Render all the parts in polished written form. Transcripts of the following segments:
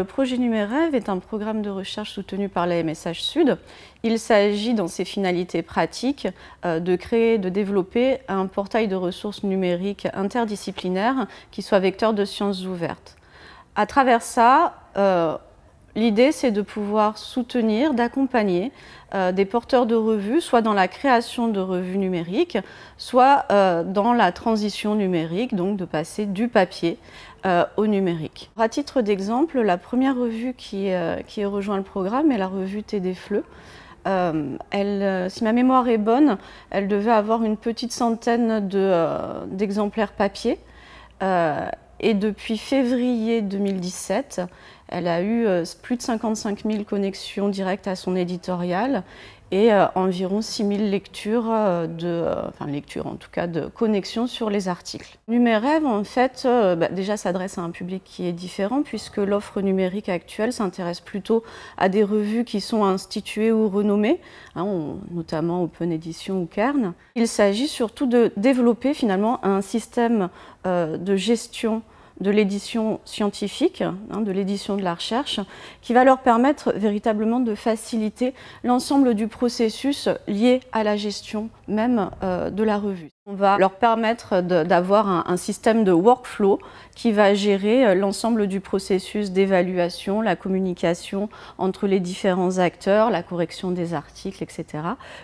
Le projet Numérev est un programme de recherche soutenu par la MSH Sud. Il s'agit, dans ses finalités pratiques, de créer, de développer un portail de ressources numériques interdisciplinaires qui soit vecteur de sciences ouvertes. À travers ça, l'idée, c'est de pouvoir soutenir, d'accompagner des porteurs de revues, soit dans la création de revues numériques, soit dans la transition numérique, donc de passer du papier au numérique. À titre d'exemple, la première revue qui a rejoint le programme est la revue TDFLE. Si ma mémoire est bonne, elle devait avoir une petite centaine d'exemplaires papier. Et depuis février 2017, elle a eu plus de 55 000 connexions directes à son éditorial et environ 6 000 lectures, lectures en tout cas, de connexions sur les articles. Numérev, en fait, déjà s'adresse à un public qui est différent puisque l'offre numérique actuelle s'intéresse plutôt à des revues qui sont instituées ou renommées, notamment Open Edition ou Kern. Il s'agit surtout de développer finalement un système de gestion de l'édition scientifique, de l'édition de la recherche, qui va leur permettre véritablement de faciliter l'ensemble du processus lié à la gestion même de la revue. On va leur permettre d'avoir un système de workflow qui va gérer l'ensemble du processus d'évaluation, la communication entre les différents acteurs, la correction des articles, etc.,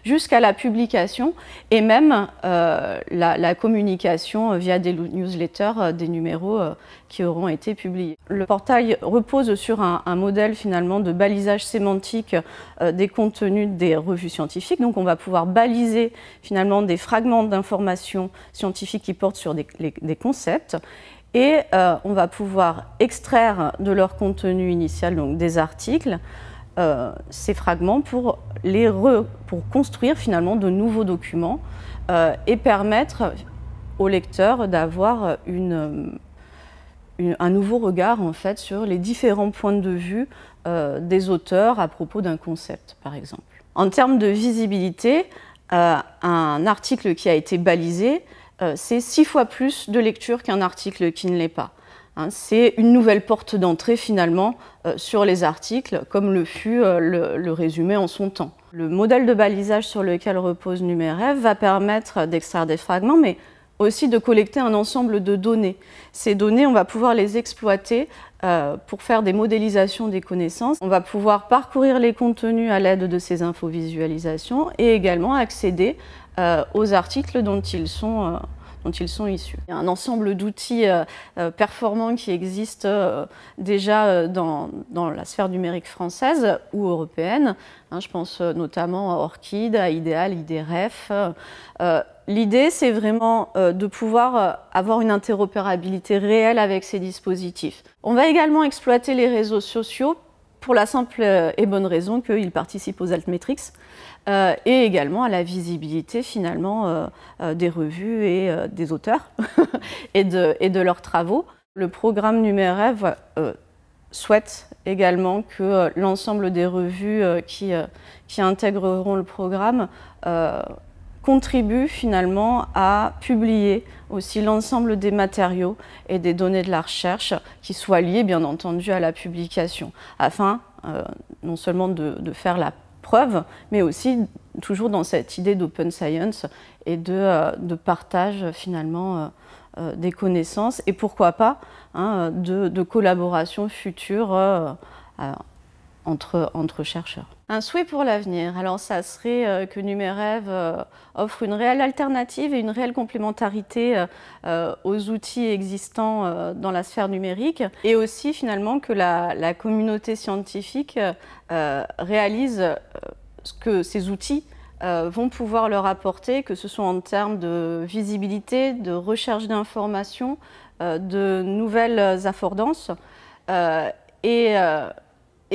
jusqu'à la publication et même la communication via des newsletters, des numéros qui auront été publiés. Le portail repose sur un modèle finalement de balisage sémantique des contenus des revues scientifiques. Donc on va pouvoir baliser finalement des fragments d'informations scientifiques qui portent sur des concepts et on va pouvoir extraire de leur contenu initial, donc des articles, ces fragments pour construire finalement de nouveaux documents et permettre au lecteur d'avoir un nouveau regard en fait sur les différents points de vue des auteurs à propos d'un concept, par exemple. En termes de visibilité, un article qui a été balisé, c'est 6 fois plus de lecture qu'un article qui ne l'est pas. C'est une nouvelle porte d'entrée finalement sur les articles, comme le fut le résumé en son temps. Le modèle de balisage sur lequel repose Numérev va permettre d'extraire des fragments, mais aussi de collecter un ensemble de données. Ces données, on va pouvoir les exploiter pour faire des modélisations des connaissances. On va pouvoir parcourir les contenus à l'aide de ces infovisualisations et également accéder aux articles dont ils sont issus. Il y a un ensemble d'outils performants qui existent déjà dans la sphère numérique française ou européenne. Je pense notamment à Orchid, à Ideal, IDREF. L'idée, c'est vraiment de pouvoir avoir une interopérabilité réelle avec ces dispositifs. On va également exploiter les réseaux sociaux pour la simple et bonne raison qu'ils participent aux altmetrics et également à la visibilité finalement des revues et des auteurs et de leurs travaux. Le programme Numérev souhaite également que l'ensemble des revues qui intégreront le programme contribue finalement à publier aussi l'ensemble des matériaux et des données de la recherche qui soient liés bien entendu à la publication, afin non seulement de faire la preuve, mais aussi toujours dans cette idée d'open science et de partage finalement des connaissances et pourquoi pas de collaboration future entre chercheurs. Un souhait pour l'avenir, alors ça serait que Numérev offre une réelle alternative et une réelle complémentarité aux outils existants dans la sphère numérique et aussi finalement que la communauté scientifique réalise ce que ces outils vont pouvoir leur apporter, que ce soit en termes de visibilité, de recherche d'informations, de nouvelles affordances et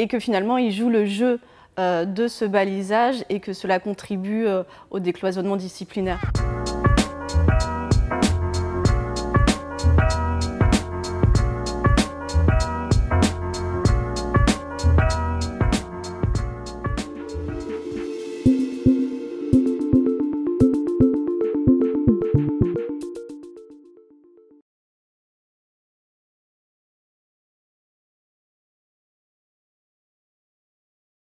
que finalement ils jouent le jeu de ce balisage et que cela contribue au décloisonnement disciplinaire.